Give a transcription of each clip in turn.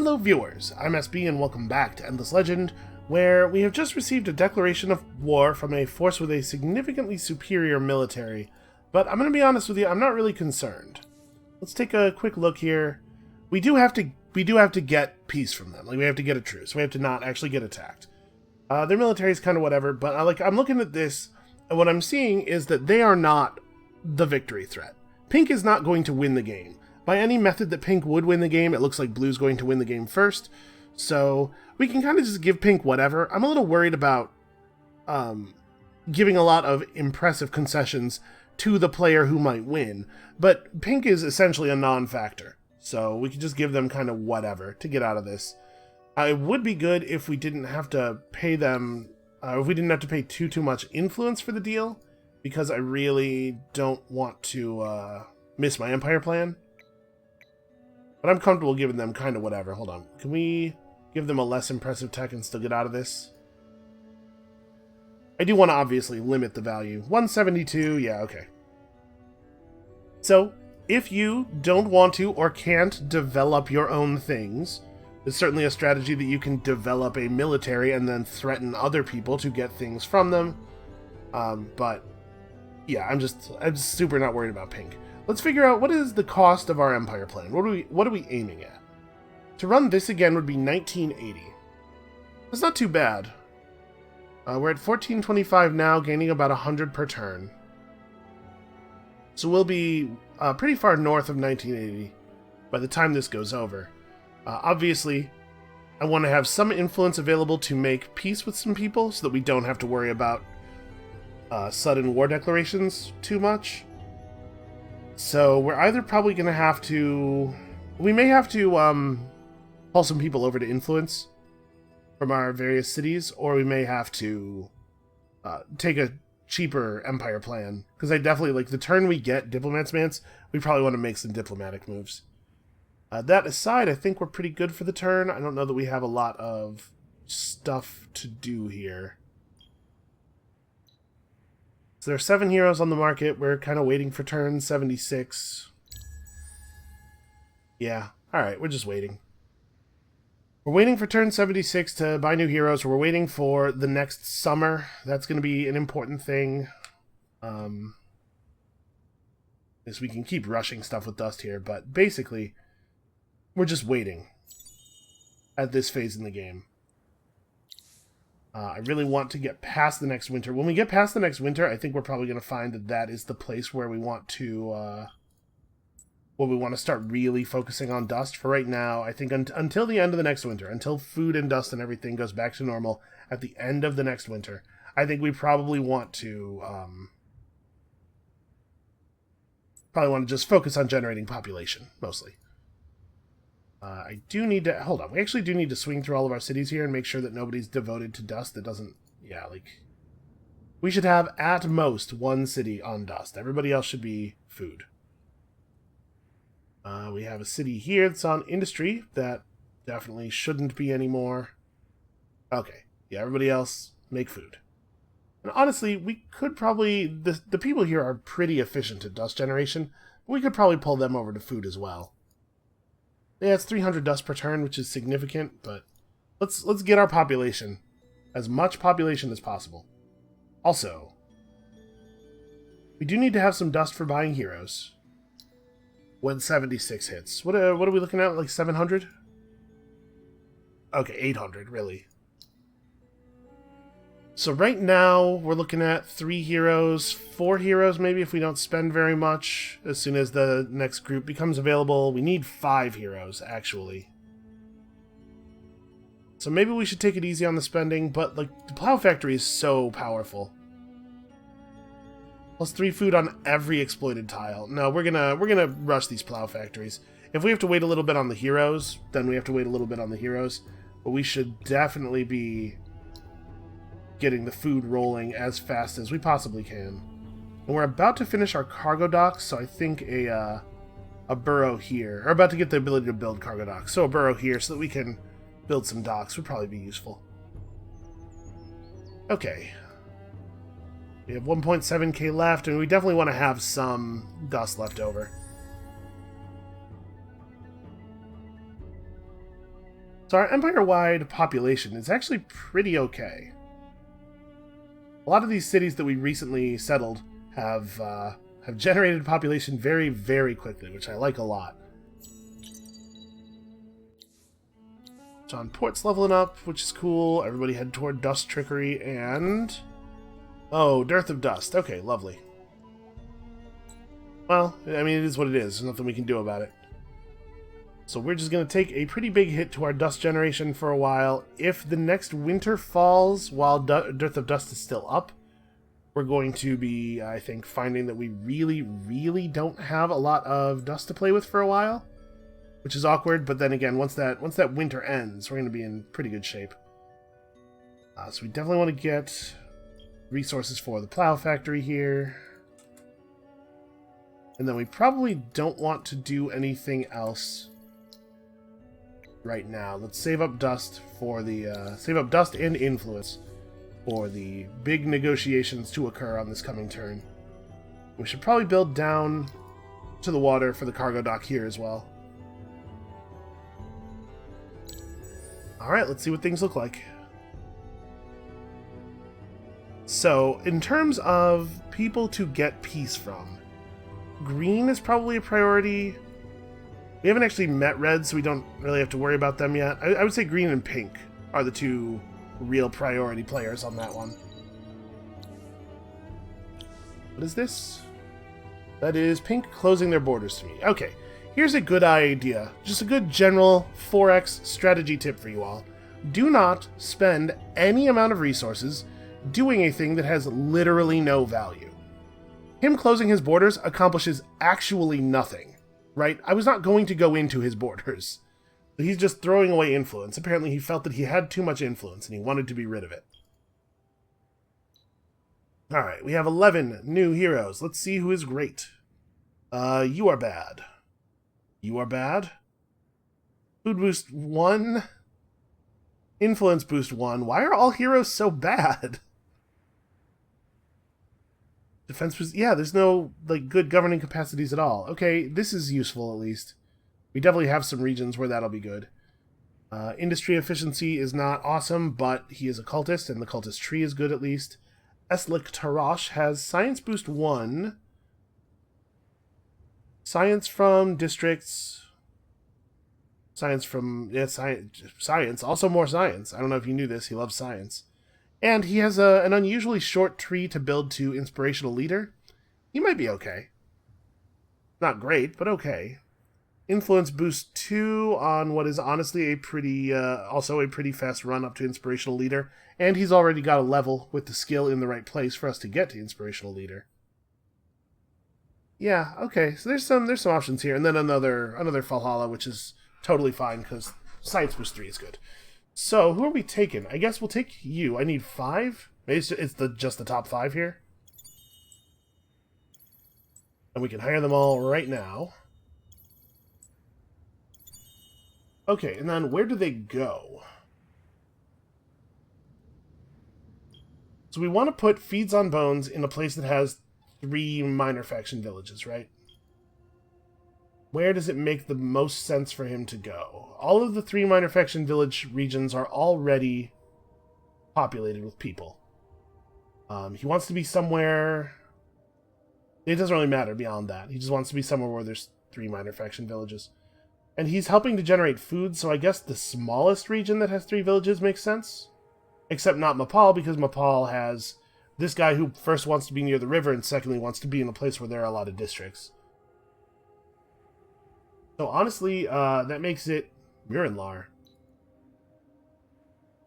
Hello viewers, I'm SB and welcome back to Endless Legend, where we have just received a declaration of war from a force with a significantly superior military, but I'm going to be honest with you, I'm not really concerned. Let's take a quick look here. We do have to get peace from them, like we have to get a truce, we have to not actually get attacked. Their military is kind of whatever, but I'm looking at this, and what I'm seeing is that they are not the victory threat. Pink is not going to win the game. By any method that Pink would win the game, it looks like Blue's going to win the game first. So we can kind of just give Pink whatever. I'm a little worried about giving a lot of impressive concessions to the player who might win. But Pink is essentially a non-factor. So we can just give them kind of whatever to get out of this. It would be good if we didn't have to pay them, if we didn't have to pay too much influence for the deal. Because I really don't want to miss my Empire plan. But I'm comfortable giving them kind of whatever. Hold on. Can we give them a less impressive tech and still get out of this? I do want to obviously limit the value. 172, yeah, okay. So, if you don't want to or can't develop your own things, there's certainly a strategy that you can develop a military and then threaten other people to get things from them. But, yeah, I'm just super not worried about Pink. Let's figure out what is the cost of our Empire plan. What are we aiming at? To run this again would be 1980. That's not too bad. We're at 1425 now, gaining about 100 per turn. So we'll be pretty far north of 1980 by the time this goes over. Obviously, I want to have some influence available to make peace with some people so that we don't have to worry about sudden war declarations too much. So we're either probably going to have to... We may have to call some people over to influence from our various cities, or we may have to take a cheaper Empire plan. Because I definitely, like, the turn we get Diplomat's Mance, we probably want to make some diplomatic moves. That aside, I think we're pretty good for the turn. I don't know that we have a lot of stuff to do here. So there are 7 heroes on the market. We're kind of waiting for turn 76. Yeah, alright, we're just waiting. We're waiting for turn 76 to buy new heroes. We're waiting for the next summer. That's going to be an important thing. As we can keep rushing stuff with Dust here, but basically, we're just waiting at this phase in the game. I really want to get past the next winter. When we get past the next winter, I think we're probably going to find that that is the place where we want to start really focusing on Dust. For right now, I think until the end of the next winter, until food and dust and everything goes back to normal at the end of the next winter, I think we probably want to just focus on generating population, mostly. I do need to... Hold on. We actually do need to swing through all of our cities here and make sure that nobody's devoted to Dust that doesn't... Yeah, like... We should have, at most, 1 city on Dust. Everybody else should be food. We have a city here that's on Industry. That definitely shouldn't be anymore. Okay. Yeah, everybody else, make food. And honestly, we could probably... The people here are pretty efficient at Dust generation. We could probably pull them over to food as well. Yeah, it's 300 dust per turn, which is significant, but let's get our population. As much population as possible. Also, we do need to have some dust for buying heroes. When 76 hits. What are we looking at? Like 700? Okay, 800, really. So right now, we're looking at 3 heroes, 4 heroes maybe if we don't spend very much. As soon as the next group becomes available, we need 5 heroes, actually. So maybe we should take it easy on the spending, but like the Plow Factory is so powerful. Plus 3 food on every exploited tile. No, we're gonna rush these Plow Factories. If we have to wait a little bit on the heroes, then we have to wait a little bit on the heroes. But we should definitely be getting the food rolling as fast as we possibly can. And we're about to finish our cargo docks, so I think a burrow here, or about to get the ability to build cargo docks, so a burrow here so that we can build some docks would probably be useful. Okay. We have 1.7k left, and we definitely want to have some dust left over. So our empire-wide population is actually pretty okay. A lot of these cities that we recently settled have generated population very, very quickly, which I like a lot. John Port's leveling up, which is cool. Everybody head toward Dust Trickery and... Oh, Dearth of Dust. Okay, lovely. Well, I mean, it is what it is. There's nothing we can do about it. So we're just going to take a pretty big hit to our dust generation for a while. If the next winter falls while Dearth of Dust is still up, we're going to be, I think, finding that we really, really don't have a lot of dust to play with for a while, which is awkward. But then again, once that winter ends, we're going to be in pretty good shape. So we definitely want to get resources for the plow factory here. And then we probably don't want to do anything else right now. Let's save up dust for the save up dust and influence for the big negotiations to occur on this coming turn. We should probably build down to the water for the cargo dock here as well. Alright, let's see what things look like. So, in terms of people to get peace from, green is probably a priority. We haven't actually met red, so we don't really have to worry about them yet. I would say green and pink are the two real priority players on that one. What is this? That is pink closing their borders to me. Okay, here's a good idea. Just a good general 4X strategy tip for you all. Do not spend any amount of resources doing a thing that has literally no value. Him closing his borders accomplishes actually nothing. Right? I was not going to go into his borders. He's just throwing away influence. Apparently he felt that he had too much influence and he wanted to be rid of it. Alright, we have 11 new heroes. Let's see who is great. You are bad. You are bad. Food boost 1. Influence boost 1. Why are all heroes so bad? Defense boost... Yeah, there's no like good governing capacities at all. Okay, this is useful at least. We definitely have some regions where that'll be good. Industry efficiency is not awesome, but he is a cultist, and the cultist tree is good at least. Eslik Tarash has Science Boost 1. Science from districts. Science from... Yeah, science. Also more science. I don't know if you knew this. He loves science. And he has an unusually short tree to build to Inspirational Leader. He might be okay. Not great, but okay. Influence boost 2 on what is honestly a pretty, also a pretty fast run up to Inspirational Leader. And he's already got a level with the skill in the right place for us to get to Inspirational Leader. Yeah, okay, so there's some options here. And then another Valhalla, which is totally fine, because Science Boost 3 is good. So, who are we taking? I guess we'll take you. I need 5? Maybe it's just the top 5 here. And we can hire them all right now. Okay, and then where do they go? So we want to put Feeds on Bones in a place that has 3 minor faction villages, right? Where does it make the most sense for him to go? All of the 3 minor faction village regions are already populated with people. He wants to be somewhere... It doesn't really matter beyond that. He just wants to be somewhere where there's 3 minor faction villages. And he's helping to generate food, so I guess the smallest region that has 3 villages makes sense. Except not Mapal, because Mapal has this guy who first wants to be near the river and secondly wants to be in a place where there are a lot of districts. So honestly, that makes it Miranlar.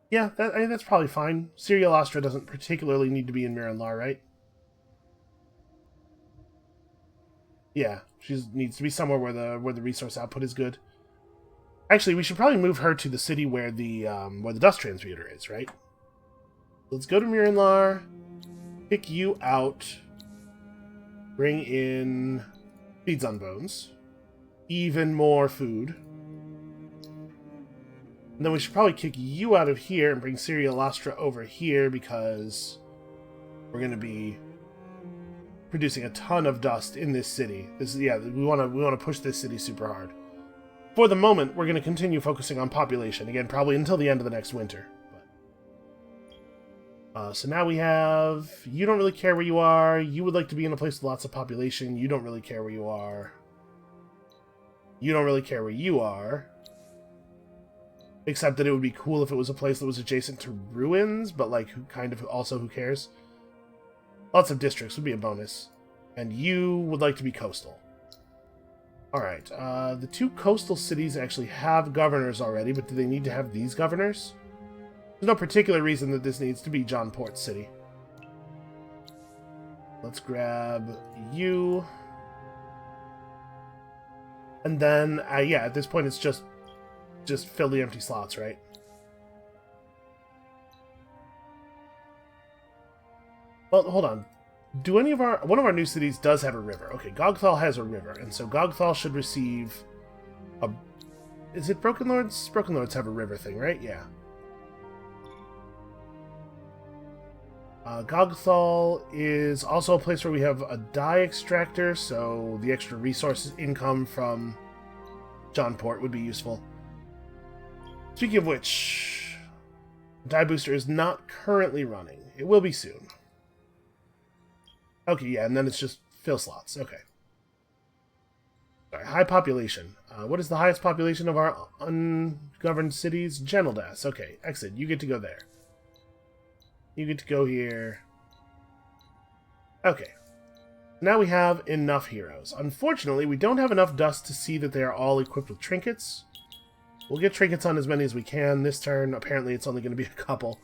Yeah, I think that's probably fine. Serial Astra doesn't particularly need to be in Miranlar, right? Yeah, she needs to be somewhere where the resource output is good. Actually, we should probably move her to the city where the dust transmuter is, right? Let's go to Miranlar, pick you out, bring in Feeds on Bones, even more food. And then we should probably kick you out of here and bring Serial Astra over here because we're going to be producing a ton of dust in this city. We want to push this city super hard. For the moment, we're going to continue focusing on population. Again, probably until the end of the next winter. So now we have... You don't really care where you are. You would like to be in a place with lots of population. You don't really care where you are. You don't really care where you are. Except that it would be cool if it was a place that was adjacent to ruins, but like, who cares? Lots of districts would be a bonus. And you would like to be coastal. Alright, the 2 coastal cities actually have governors already, but do they need to have these governors? There's no particular reason that this needs to be Johnport City. Let's grab you. And then, yeah, at this point it's just fill the empty slots, right? Well, hold on. One of our new cities does have a river. Okay, Gogthal has a river, and so Gogthal should receive a... Is it Broken Lords? Broken Lords have a river thing, right? Yeah. Gogthal is also a place where we have a dye extractor, so the extra resources income from Johnport would be useful. Speaking of which, dye booster is not currently running. It will be soon. Okay, yeah, and then it's just fill slots. Okay. Sorry, high population. What is the highest population of our ungoverned cities? Geneldas. Okay, exit. You get to go there. You get to go here. Okay. Now we have enough heroes. Unfortunately, we don't have enough dust to see that they are all equipped with trinkets. We'll get trinkets on as many as we can this turn. Apparently, it's only going to be a couple.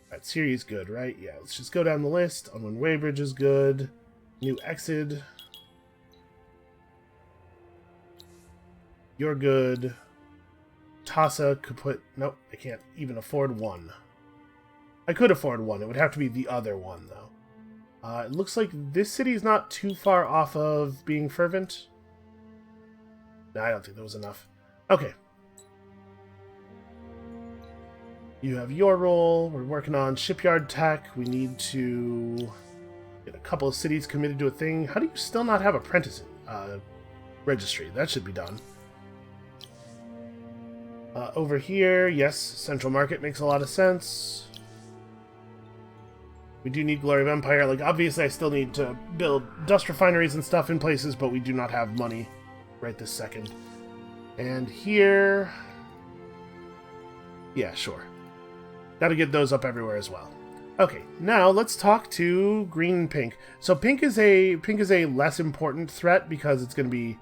Alright, Siri's good, right? Yeah, let's just go down the list. Unwin Weybridge is good. New Exid. You're good. Tassa could put... Nope, I can't even afford one. I could afford one. It would have to be the other one, though. It looks like this city is not too far off of being fervent. No, I don't think that was enough. Okay. You have your role. We're working on shipyard tech. We need to get a couple of cities committed to a thing. How do you still not have apprentice registry? That should be done. Over here, yes, Central Market makes a lot of sense. We do need Glory of Empire. Like, obviously I still need to build dust refineries and stuff in places, but we do not have money right this second. And here... Yeah, sure. Gotta get those up everywhere as well. Okay, now let's talk to green and pink. So pink is a less important threat because it's going to be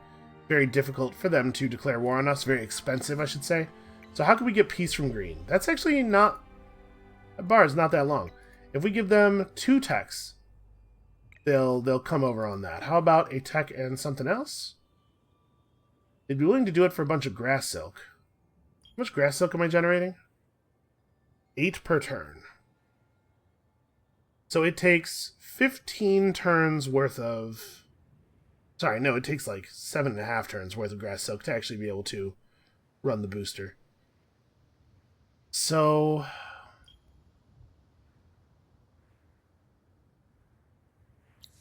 very difficult for them to declare war on us. Very expensive, I should say. So how can we get peace from green? That's actually not... That bar is not that long. If we give them 2 techs, they'll come over on that. How about a tech and something else? They'd be willing to do it for a bunch of grass silk. How much grass silk am I generating? 8 per turn. So it takes 15 turns worth of... Sorry, no, it takes like 7.5 turns worth of grass silk to actually be able to run the booster. So...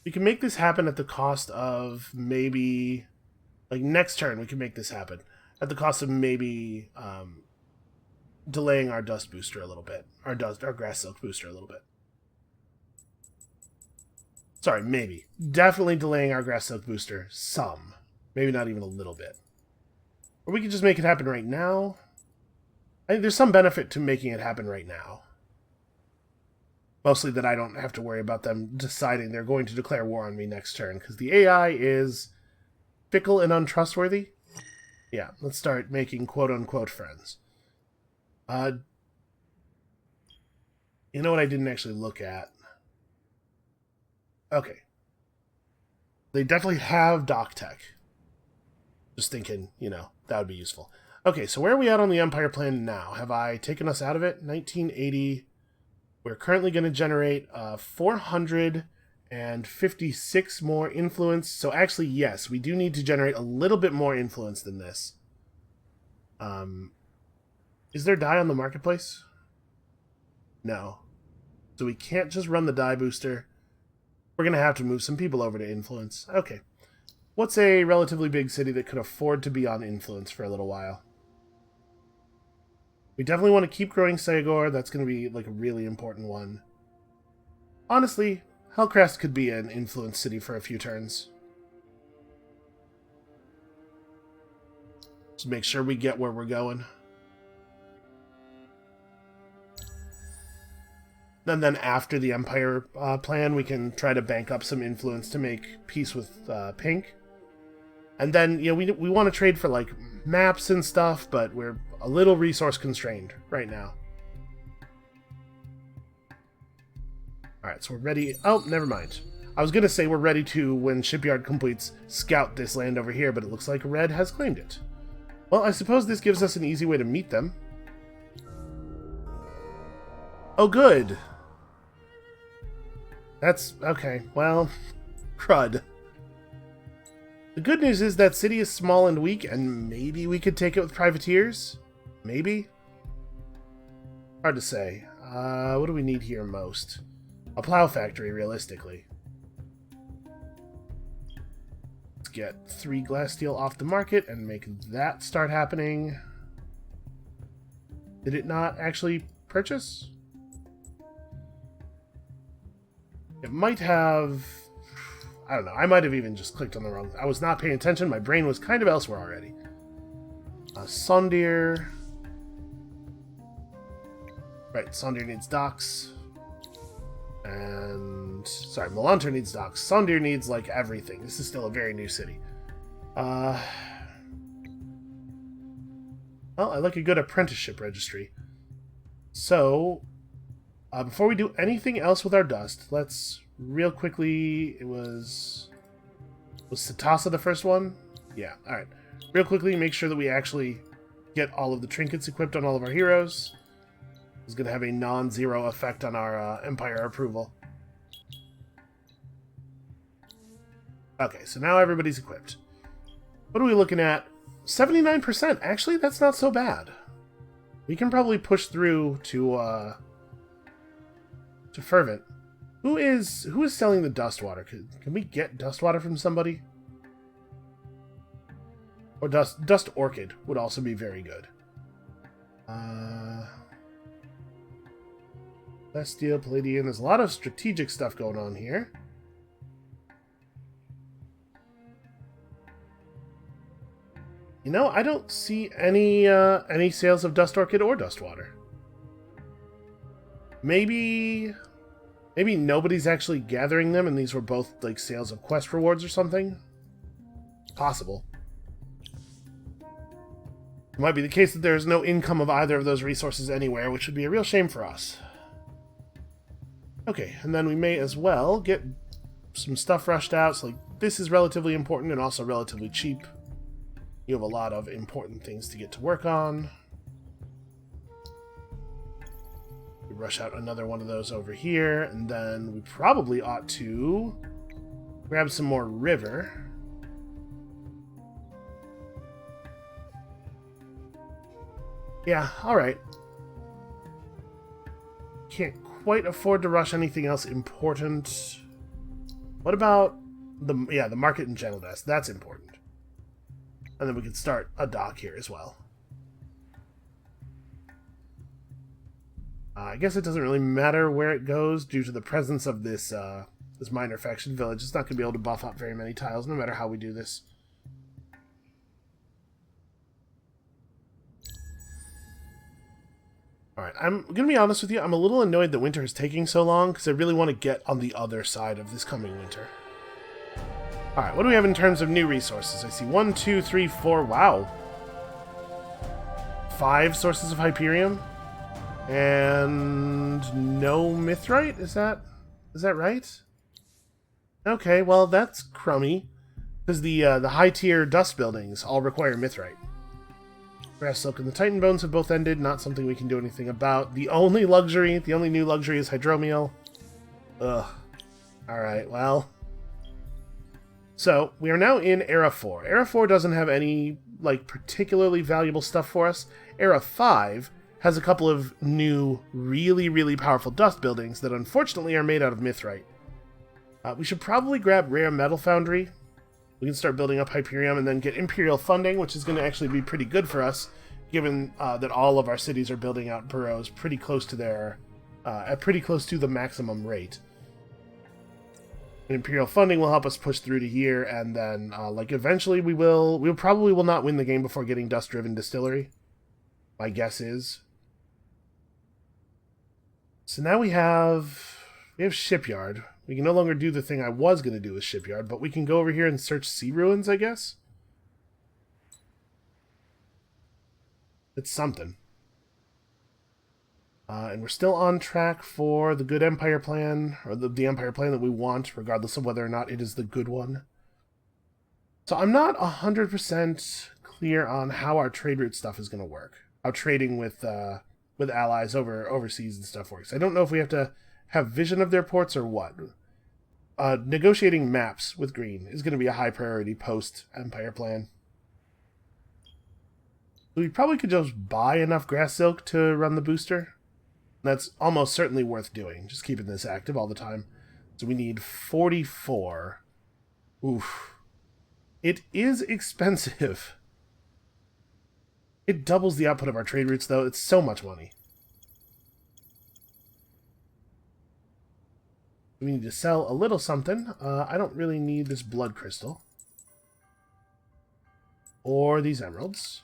we can make this happen at the cost of maybe... Like, next turn we can make this happen. At the cost of maybe delaying our dust booster a little bit. Our grass silk booster a little bit. Sorry, maybe. Definitely delaying our grass silk booster some. Maybe not even a little bit. Or we could just make it happen right now. I think there's some benefit to making it happen right now. Mostly that I don't have to worry about them deciding they're going to declare war on me next turn, because the AI is fickle and untrustworthy. Yeah, let's start making quote-unquote friends. You know what I didn't actually look at? Okay. They definitely have dock tech. Just thinking, you know, that would be useful. Okay, so where are we at on the Empire plan now? Have I taken us out of it? 1980... We're currently going to generate 456 more influence. So actually, yes, we do need to generate a little bit more influence than this. Is there dye on the marketplace? No. So we can't just run the dye booster. We're going to have to move some people over to influence. Okay. What's a relatively big city that could afford to be on influence for a little while? We definitely want to keep growing Sagor. That's going to be like a really important one. Honestly, Hellcrest could be an influence city for a few turns. Just make sure we get where we're going. And then after the Empire plan, we can try to bank up some influence to make peace with Pink. And then, you know, we want to trade for, like, maps and stuff, but we're a little resource constrained right now. Alright, so we're ready. Oh, never mind. I was going to say we're ready to, when Shipyard completes, scout this land over here, but it looks like Red has claimed it. Well, I suppose this gives us an easy way to meet them. Oh, good. That's... okay, well... crud. The good news is that city is small and weak, and maybe we could take it with privateers? Maybe? Hard to say. What do we need here most? A plow factory, realistically. Let's get 3 glass steel off the market and make that start happening. Did it not actually purchase? It might have... I don't know. I might have even just clicked on the wrong... I was not paying attention. My brain was kind of elsewhere already. Sondir. Right, Sondir needs docks. And... sorry, Melanter needs docks. Sondir needs, like, everything. This is still a very new city. Well, I like a good apprenticeship registry. So... before we do anything else with our dust, let's real quickly... Was Satasa the first one? Yeah, alright. Real quickly, make sure that we actually get all of the trinkets equipped on all of our heroes. It's going to have a non-zero effect on our Empire approval. Okay, so now everybody's equipped. What are we looking at? 79%! Actually, that's not so bad. We can probably push through to Fervent. Who is selling the dust water? Can we get dust water from somebody? Or dust orchid would also be very good. Celestial, Palladian. There's a lot of strategic stuff going on here. You know, I don't see any sales of dust orchid or dust water. Maybe nobody's actually gathering them, and these were both, like, sales of quest rewards or something? Possible. It might be the case that there's no income of either of those resources anywhere, which would be a real shame for us. Okay, and then we may as well get some stuff rushed out. So, like, this is relatively important and also relatively cheap. You have a lot of important things to get to work on. Rush out another one of those over here, and then we probably ought to grab some more river. Yeah, alright. Can't quite afford to rush anything else important. What about the market in general desk? That's important. And then we can start a dock here as well. I guess it doesn't really matter where it goes due to the presence of this this minor faction village. It's not going to be able to buff up very many tiles, no matter how we do this. Alright, I'm going to be honest with you. I'm a little annoyed that winter is taking so long, because I really want to get on the other side of this coming winter. Alright, what do we have in terms of new resources? I see 1, 2, 3, 4. Wow. 5 sources of Hyperium. And no mithrite? Is that right? Okay, well that's crummy, because the high tier dust buildings all require mithrite. Grass Silk and the Titan Bones have both ended. Not something we can do anything about. The only new luxury is hydromiel. Ugh. All right, well. So we are now in Era 4. Era 4 doesn't have any like particularly valuable stuff for us. Era 5 has a couple of new, really, really powerful dust buildings that unfortunately are made out of mithrite. We should probably grab Rare Metal Foundry. We can start building up Hyperion and then get Imperial funding, which is going to actually be pretty good for us, given that all of our cities are building out boroughs pretty close to their, pretty close to the maximum rate. And Imperial funding will help us push through to here, and then, like, eventually we probably will not win the game before getting Dust-Driven Distillery. My guess is. So now we have Shipyard. We can no longer do the thing I was going to do with Shipyard, but we can go over here and search sea ruins, I guess? It's something. And we're still on track for the good Empire plan, or the Empire plan that we want, regardless of whether or not it is the good one. So I'm not 100% clear on how our trade route stuff is going to work. How trading with allies overseas and stuff works. I don't know if we have to have vision of their ports or what. Negotiating maps with Green is going to be a high priority post-Empire plan. We probably could just buy enough grass silk to run the booster. That's almost certainly worth doing, just keeping this active all the time. So we need 44. Oof. It is expensive. It doubles the output of our trade routes, though. It's so much money. We need to sell a little something. I don't really need this blood crystal. Or these emeralds.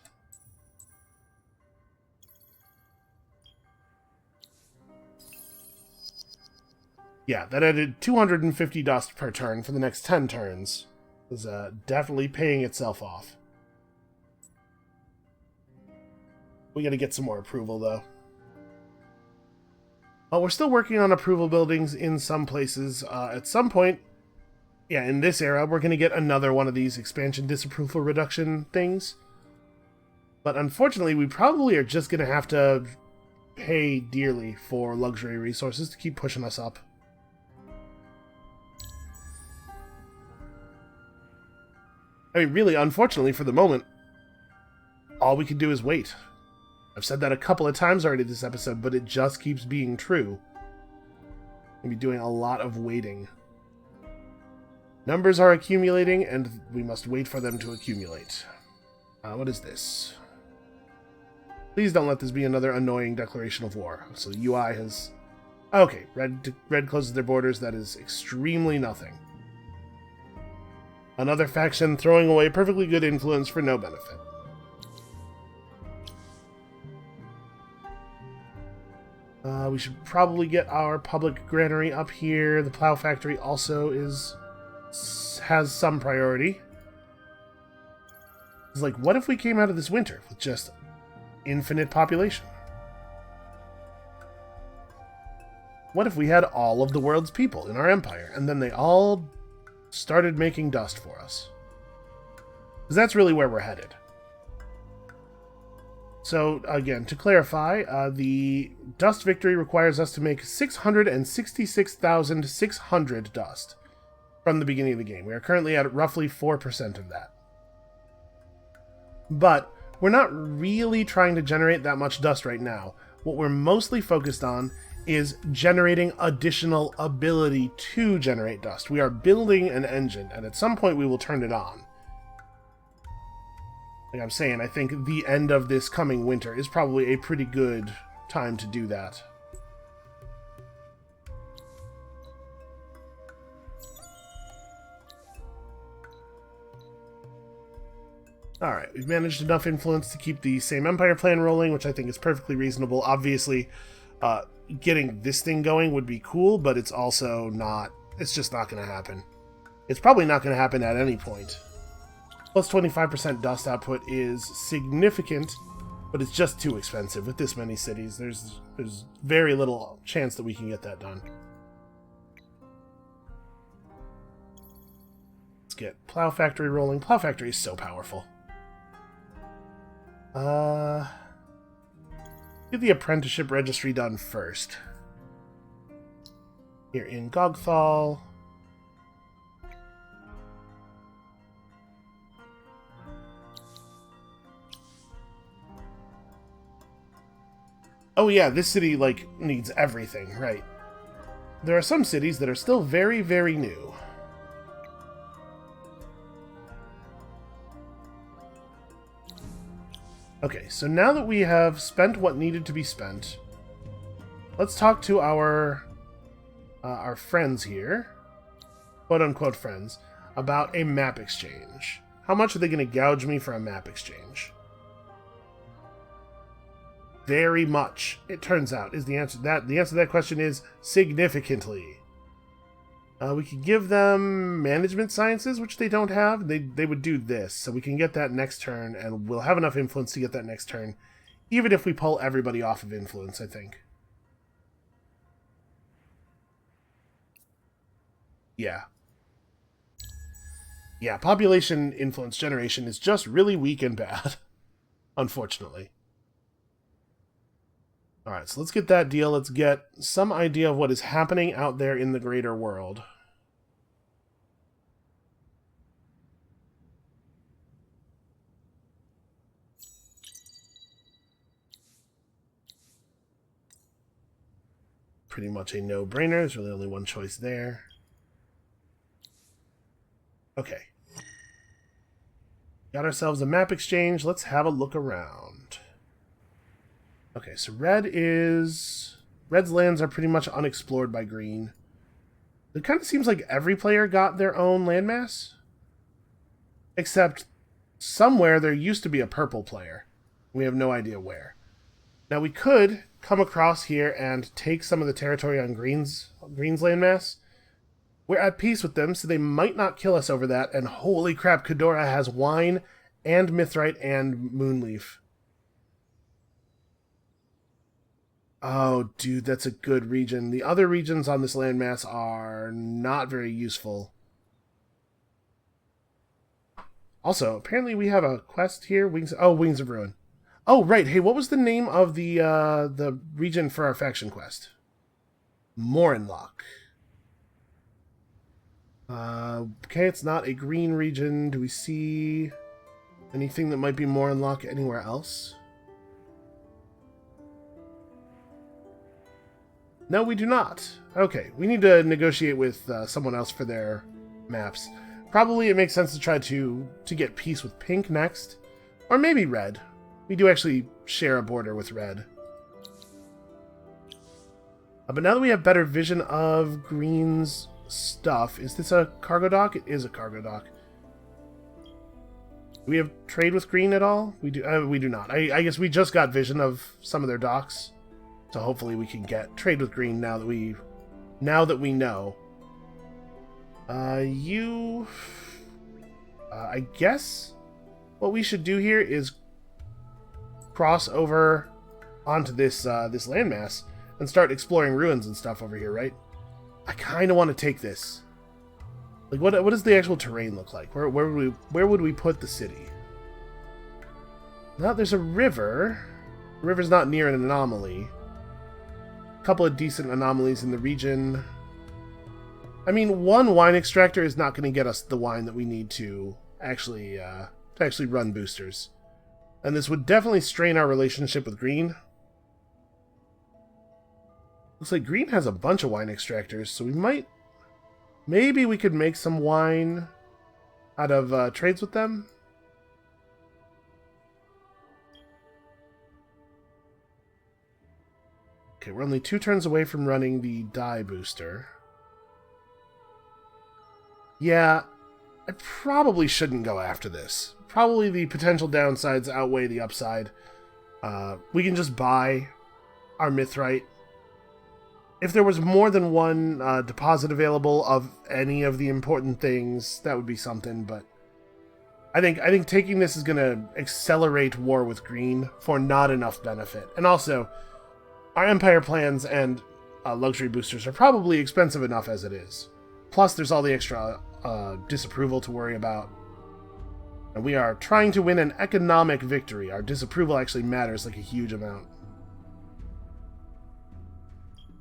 Yeah, that added 250 dust per turn for the next 10 turns. Is definitely paying itself off. We gotta get some more approval, though. Well, we're still working on approval buildings in some places. At some point, yeah, in this era, we're gonna get another one of these expansion disapproval reduction things. But unfortunately, we probably are just gonna have to pay dearly for luxury resources to keep pushing us up. I mean, really, unfortunately, for the moment, all we can do is wait. I've said that a couple of times already this episode, but it just keeps being true. We'll be doing a lot of waiting. Numbers are accumulating, and we must wait for them to accumulate. What is this? Please don't let this be another annoying declaration of war. So UI has... Okay, red closes their borders. That is extremely nothing. Another faction throwing away perfectly good influence for no benefit. We should probably get our public granary up here. The plow factory also has some priority. It's like, what if we came out of this winter with just infinite population? What if we had all of the world's people in our empire, and then they all started making dust for us? Because that's really where we're headed. So, again, to clarify, the dust victory requires us to make 666,600 dust from the beginning of the game. We are currently at roughly 4% of that. But we're not really trying to generate that much dust right now. What we're mostly focused on is generating additional ability to generate dust. We are building an engine, and at some point we will turn it on. Like I'm saying, I think the end of this coming winter is probably a pretty good time to do that. Alright, we've managed enough influence to keep the same Empire plan rolling, which I think is perfectly reasonable. Obviously, getting this thing going would be cool, but it's also not... It's just not going to happen. It's probably not going to happen at any point. Plus 25% dust output is significant, but it's just too expensive. With this many cities, there's very little chance that we can get that done. Let's get Plow Factory rolling. Plow Factory is so powerful. Get the apprenticeship registry done first. Here in Gogthal. Oh yeah, this city, like, needs everything, right. There are some cities that are still very, very new. Okay, so now that we have spent what needed to be spent, let's talk to our friends here, quote-unquote friends, about a map exchange. How much are they going to gouge me for a map exchange? Very much, it turns out, is the answer. The answer to that question is significantly. We could give them management sciences, which they don't have. They would do this, so we can get that next turn, and we'll have enough influence to get that next turn, even if we pull everybody off of influence, I think. Yeah. Yeah, population influence generation is just really weak and bad, unfortunately. Alright, so let's get that deal. Let's get some idea of what is happening out there in the greater world. Pretty much a no-brainer. There's really only one choice there. Okay. Got ourselves a map exchange. Let's have a look around. Okay, so Red's lands are pretty much unexplored by green. It kind of seems like every player got their own landmass. Except somewhere there used to be a purple player. We have no idea where. Now we could come across here and take some of the territory on Green's landmass. We're at peace with them, so they might not kill us over that, and holy crap, Khadora has wine and mithrite and moonleaf. Oh, dude, that's a good region. The other regions on this landmass are not very useful. Also, apparently we have a quest here. Wings of Ruin. Oh, right. Hey, what was the name of the region for our faction quest? Morinlock. Okay, it's not a green region. Do we see anything that might be Morinlock anywhere else? No, we do not. Okay, we need to negotiate with someone else for their maps. Probably it makes sense to try to get peace with Pink next. Or maybe Red. We do actually share a border with Red. But now that we have better vision of Green's stuff, is this a cargo dock? It is a cargo dock. Do we have trade with Green at all? We do not. I guess we just got vision of some of their docks. So hopefully we can get trade with Green now that we know. I guess what we should do here is cross over onto this landmass and start exploring ruins and stuff over here, right? I kind of want to take this. Like, what does the actual terrain look like? Where would we put the city? Now there's a river. The river's not near an anomaly. A couple of decent anomalies in the region. I mean, one wine extractor is not going to get us the wine that we need to actually run boosters. And this would definitely strain our relationship with Green. Looks like Green has a bunch of wine extractors, so maybe we could make some wine out of trades with them. Okay, we're only 2 turns away from running the dye booster. Yeah, I probably shouldn't go after this. Probably the potential downsides outweigh the upside. We can just buy our mithrite. If there was more than one deposit available of any of the important things, that would be something, but I think taking this is going to accelerate war with Green for not enough benefit. And also, our Empire plans and luxury boosters are probably expensive enough as it is. Plus, there's all the extra disapproval to worry about. And we are trying to win an economic victory. Our disapproval actually matters like a huge amount.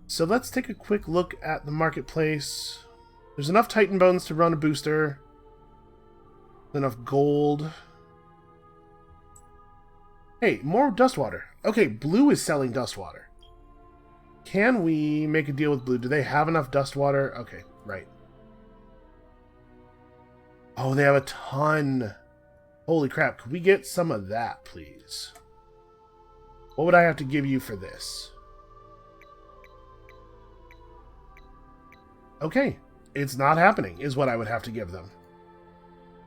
So let's take a quick look at the marketplace. There's enough Titan Bones to run a booster. Enough gold. Hey, more Dustwater. Okay, Blue is selling Dustwater. Can we make a deal with Blue? Do they have enough Dustwater? Okay, right. Oh, they have a ton. Holy crap, could we get some of that, please? What would I have to give you for this? Okay, it's not happening, is what I would have to give them.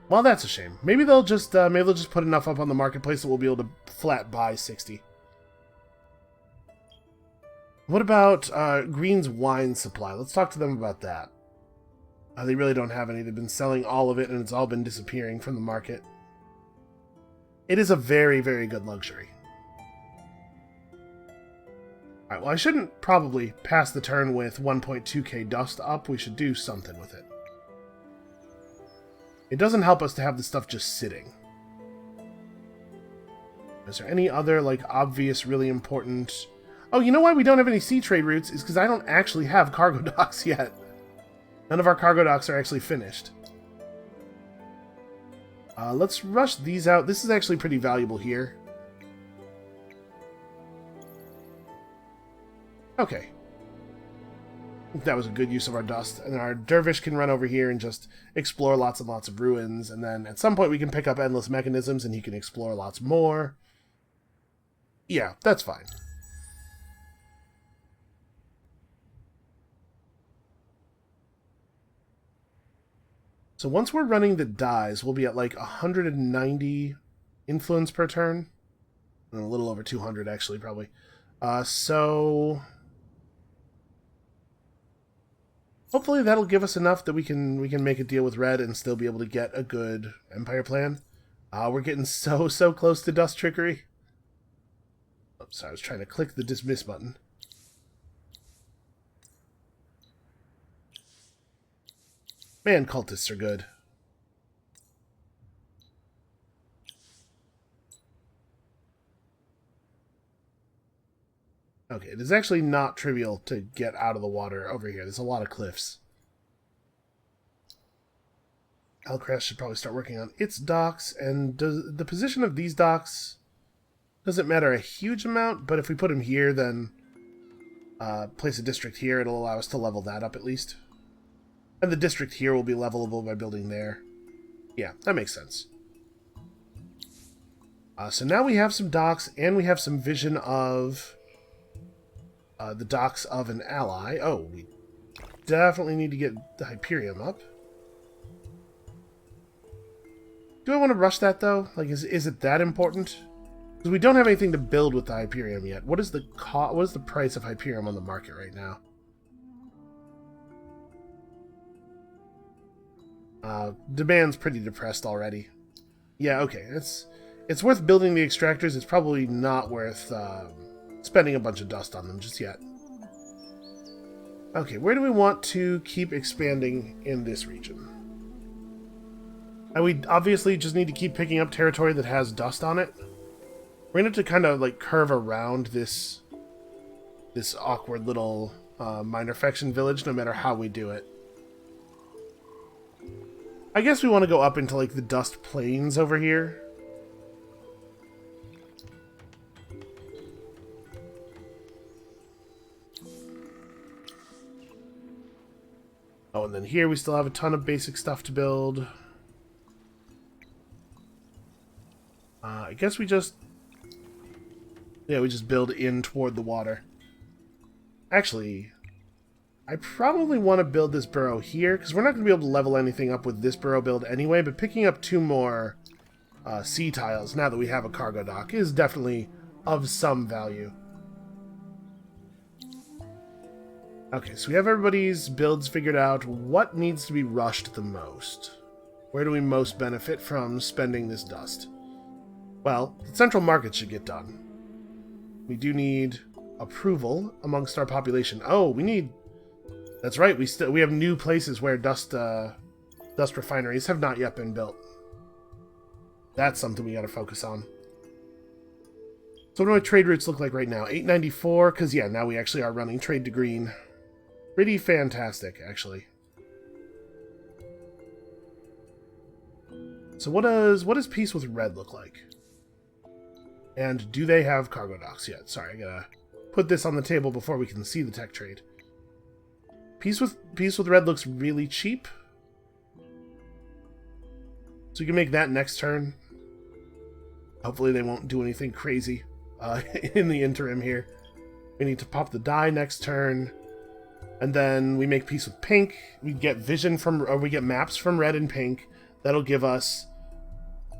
Well, that's a shame. Maybe they'll just put enough up on the marketplace that we'll be able to flat buy 60. What about Green's wine supply? Let's talk to them about that. They really don't have any. They've been selling all of it, and it's all been disappearing from the market. It is a very, very good luxury. Alright, well, I shouldn't probably pass the turn with 1.2k dust up. We should do something with it. It doesn't help us to have the stuff just sitting. Is there any other, like, obvious, really important... Oh, you know why we don't have any sea trade routes? Is because I don't actually have cargo docks yet. None of our cargo docks are actually finished. Let's rush these out. This is actually pretty valuable here. Okay. That was a good use of our dust. And our dervish can run over here and just explore lots and lots of ruins. And then at some point we can pick up endless mechanisms and he can explore lots more. Yeah, that's fine. So once we're running the dies, we'll be at like 190 influence per turn. And a little over 200 actually, probably. So hopefully that'll give us enough that we can make a deal with Red and still be able to get a good Empire plan. We're getting so close to dust trickery. Oops, sorry, I was trying to click the dismiss button. Man, cultists are good. Okay, it is actually not trivial to get out of the water over here. There's a lot of cliffs. Alcrest should probably start working on its docks, and the position of these docks doesn't matter a huge amount, but if we put them here, then place a district here, it'll allow us to level that up at least. And the district here will be levelable by building there. Yeah, that makes sense. So now we have some docks, and we have some vision of the docks of an ally. Oh, we definitely need to get the Hyperion up. Do I want to rush that, though? Like, is it that important? Because we don't have anything to build with the Hyperion yet. What is the price of Hyperion on the market right now? Demand's pretty depressed already. Yeah, okay. It's worth building the extractors. It's probably not worth spending a bunch of dust on them just yet. Okay, where do we want to keep expanding in this region? And we obviously just need to keep picking up territory that has dust on it. We're going to have to kind of like curve around this awkward little minor faction village no matter how we do it. I guess we want to go up into like the dust plains over here. Oh, and then here we still have a ton of basic stuff to build. I guess we just... Yeah, we just build in toward the water. Actually, I probably want to build this burrow here, because we're not going to be able to level anything up with this burrow build anyway, but picking up 2 more sea tiles, now that we have a cargo dock, is definitely of some value. Okay, so we have everybody's builds figured out. What needs to be rushed the most? Where do we most benefit from spending this dust? Well, the central market should get done. We do need approval amongst our population. Oh, we need... That's right, we have new places where dust refineries have not yet been built. That's something we gotta focus on. So what do my trade routes look like right now? 894, because yeah, now we actually are running trade to green. Pretty fantastic, actually. So what does peace with red look like? And do they have cargo docks yet? Sorry, I gotta put this on the table before we can see the tech trade. Peace with red looks really cheap. So you can make that next turn. Hopefully they won't do anything crazy. in the interim here. We need to pop the die next turn, and then we make peace with pink. We get vision from, or we get maps from red and pink. That'll give us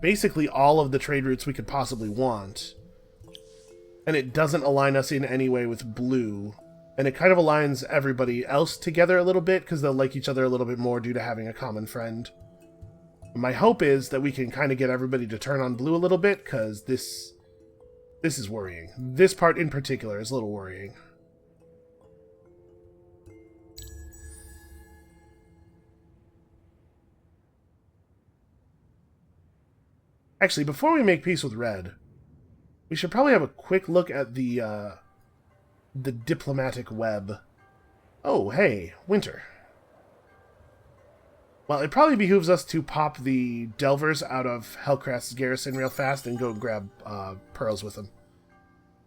basically all of the trade routes we could possibly want. And it doesn't align us in any way with blue. And it kind of aligns everybody else together a little bit, because they'll like each other a little bit more due to having a common friend. My hope is that we can kind of get everybody to turn on blue a little bit, because this is worrying. This part in particular is a little worrying. Actually, before we make peace with red, we should probably have a quick look at the diplomatic web. Oh, hey, winter. Well, it probably behooves us to pop the Delvers out of Hellcrest's garrison real fast and go grab pearls with them.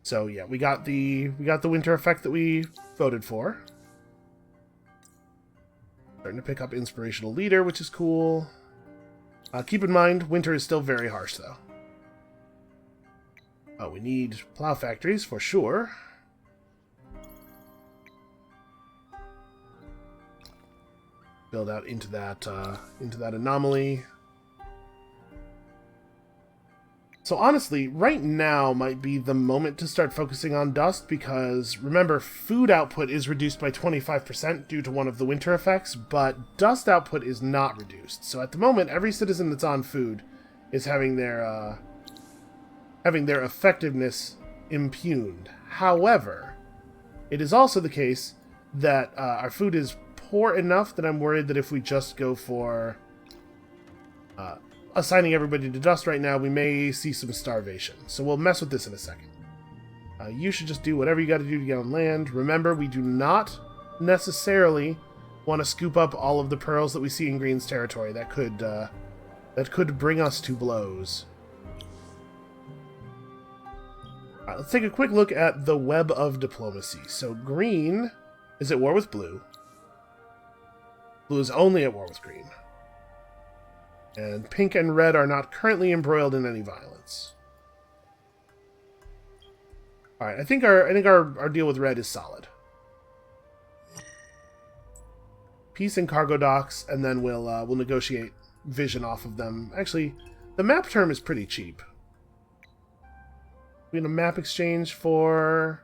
So yeah, we got the winter effect that we voted for. Starting to pick up inspirational leader, which is cool. Keep in mind, winter is still very harsh though. Oh, we need plow factories for sure. Build out into that anomaly. So honestly, right now might be the moment to start focusing on dust, because remember, food output is reduced by 25% due to one of the winter effects, but dust output is not reduced. So at the moment, every citizen that's on food is having their effectiveness impugned. However, it is also the case that our food is poor enough that I'm worried that if we just go for assigning everybody to dust right now, we may see some starvation. So we'll mess with this in a second. You should just do whatever you got to do to get on land. Remember, we do not necessarily want to scoop up all of the pearls that we see in Green's territory. That could bring us to blows. Alright, let's take a quick look at the web of diplomacy. So Green is at war with Blue. Blue is only at war with Green. And Pink and Red are not currently embroiled in any violence. Alright, I think our deal with Red is solid. Peace and cargo docks, and then we'll negotiate vision off of them. Actually, the map term is pretty cheap. We get a map exchange for...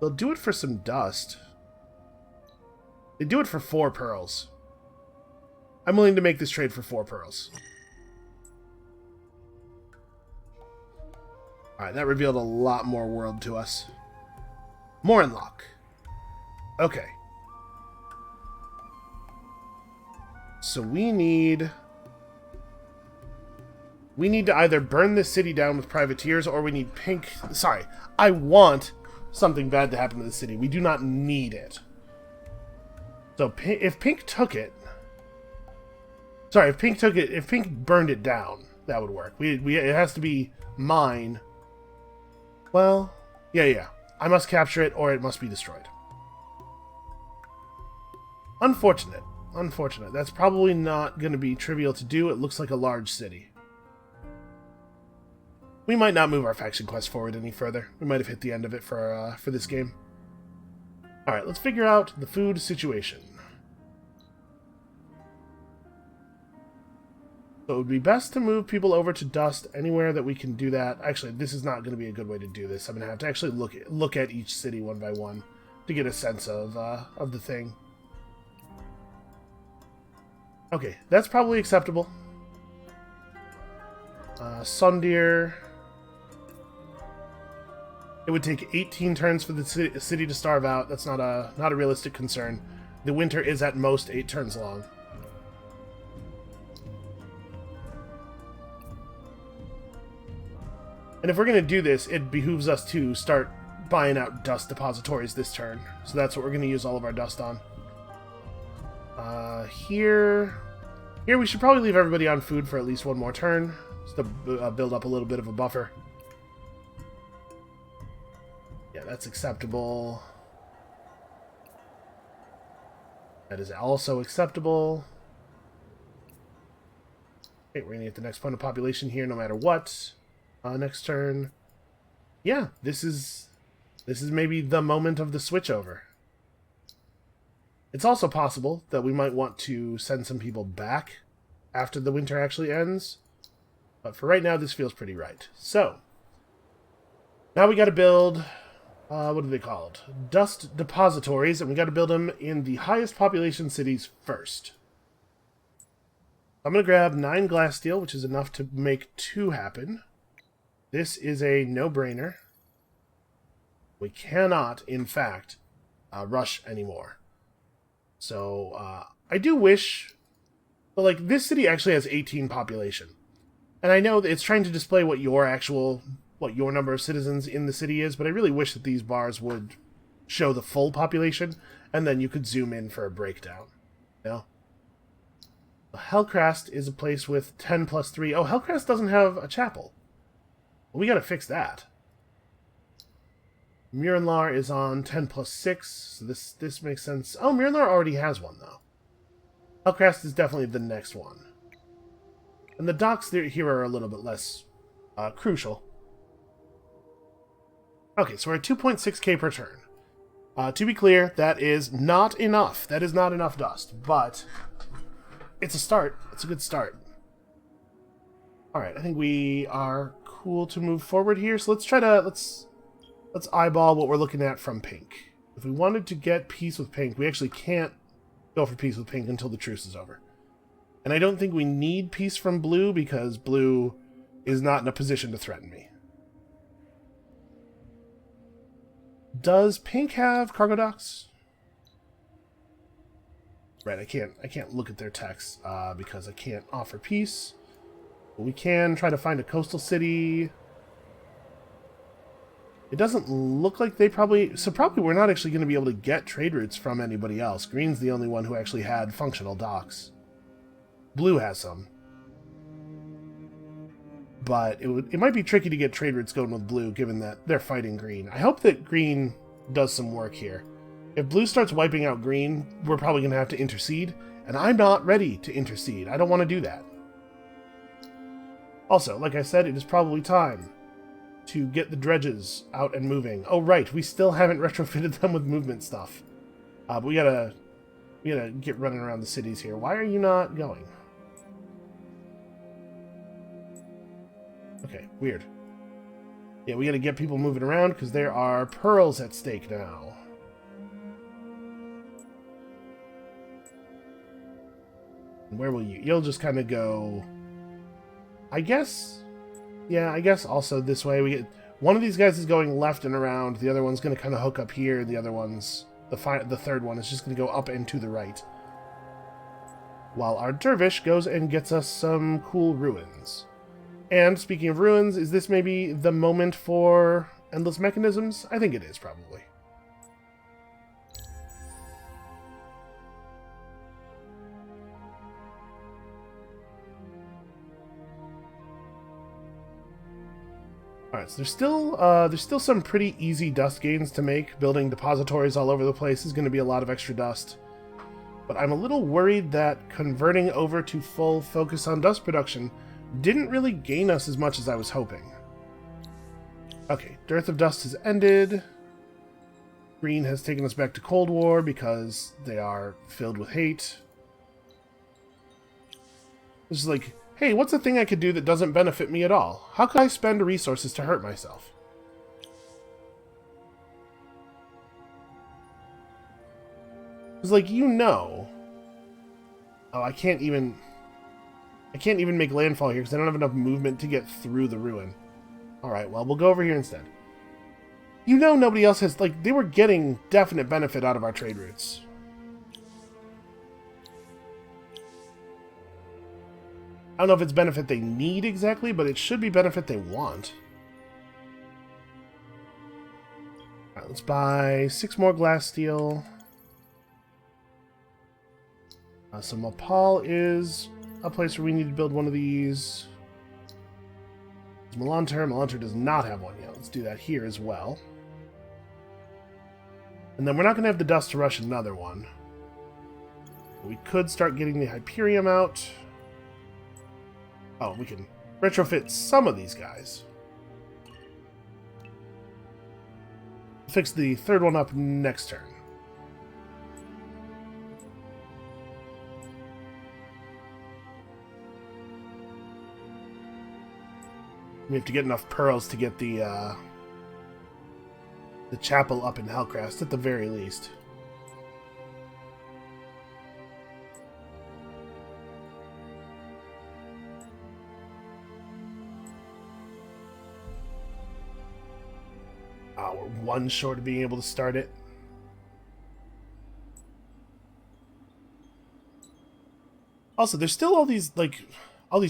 They'll do it for some dust. They do it for 4 pearls. I'm willing to make this trade for 4 pearls. Alright, that revealed a lot more world to us. More in luck. Okay. So we need to either burn this city down with privateers, or we need Pink... Sorry, I want something bad to happen to the city. We do not need it. So if Pink took it... Sorry, if Pink burned it down, that would work. It has to be mine. Well, yeah. I must capture it, or it must be destroyed. Unfortunate. That's probably not going to be trivial to do. It looks like a large city. We might not move our faction quest forward any further. We might have hit the end of it for this game. Alright, let's figure out the food situation. So it would be best to move people over to dust anywhere that we can do that. Actually, this is not going to be a good way to do this. I'm going to have to actually look at each city one by one to get a sense of the thing. Okay, that's probably acceptable. Sondir. It would take 18 turns for the city to starve out. That's not a realistic concern. The winter is at most 8 turns long. And if we're going to do this, it behooves us to start buying out dust depositories this turn. So that's what we're going to use all of our dust on. Here we should probably leave everybody on food for at least one more turn, just to build up a little bit of a buffer. Yeah, that's acceptable. That is also acceptable. Okay, we're going to get the next point of population here no matter what. Next turn. yeah, this is maybe the moment of the switchover. It's also possible that we might want to send some people back after the winter actually ends. But for right now, this feels pretty right. So, now we got to build, what do they call it? Dust depositories, and we got to build them in the highest population cities first. I'm going to grab 9 glass steel, which is enough to make 2 happen. This is a no-brainer. We cannot, in fact, rush anymore. So, I do wish... But, like, this city actually has 18 population. And I know that it's trying to display what your number of citizens in the city is, but I really wish that these bars would show the full population, and then you could zoom in for a breakdown. You know? Hellcrast is a place with 10 plus 3. Oh, Hellcrast doesn't have a chapel. Well, we gotta fix that. Miranlar is on 10 plus 6, so this makes sense. Oh, Miranlar already has one, though. Hellcrast is definitely the next one. And the docks here are a little bit less crucial. Okay, so we're at 2.6k per turn. To be clear, that is not enough. That is not enough dust, but it's a start. It's a good start. Alright, I think we are cool to move forward here. So let's try to... Let's eyeball what we're looking at from pink. If we wanted to get peace with pink, we actually can't go for peace with pink until the truce is over. And I don't think we need peace from blue, because blue is not in a position to threaten me. Does pink have cargo docks? Right, I can't look at their text because I can't offer peace. But we can try to find a coastal city. It doesn't look like they probably... So probably we're not actually going to be able to get trade routes from anybody else. Green's the only one who actually had functional docks. Blue has some. But it might be tricky to get trade routes going with blue, given that they're fighting green. I hope that green does some work here. If blue starts wiping out green, we're probably going to have to intercede. And I'm not ready to intercede. I don't want to do that. Also, like I said, it is probably time to get the dredges out and moving. Oh, right, we still haven't retrofitted them with movement stuff. But we gotta get running around the cities here. Why are you not going? Okay, weird. Yeah, we gotta get people moving around because there are pearls at stake now. Where will you? You'll just kind of go... I guess... Yeah, I guess also this way. We get one of these guys is going left and around. The other one's going to kind of hook up here. The other one's... The third one is just going to go up and to the right. While our dervish goes and gets us some cool ruins. And speaking of ruins, is this maybe the moment for endless mechanisms? I think it is, probably. Alright, so there's still some pretty easy dust gains to make. Building depositories all over the place is going to be a lot of extra dust. But I'm a little worried that converting over to full focus on dust production didn't really gain us as much as I was hoping. Okay, Dearth of Dust has ended. Green has taken us back to Cold War because they are filled with hate. This is like... Hey, what's a thing I could do that doesn't benefit me at all? How could I spend resources to hurt myself? It's like, you know... Oh, I can't even make landfall here because I don't have enough movement to get through the ruin. Alright, well, we'll go over here instead. You know nobody else has... Like, they were getting definite benefit out of our trade routes. I don't know if it's benefit they need exactly, but it should be benefit they want. Alright, let's buy 6 more glass steel. So Mapal is a place where we need to build one of these. Melanter. Melanter does not have one yet. Let's do that here as well. And then we're not going to have the dust to rush another one. We could start getting the Hyperium out. Oh, we can retrofit some of these guys. fix the third one up next turn. We have to get enough pearls to get the chapel up in Hellcrest, at the very least. We're one short of being able to start it. Also, there's still all these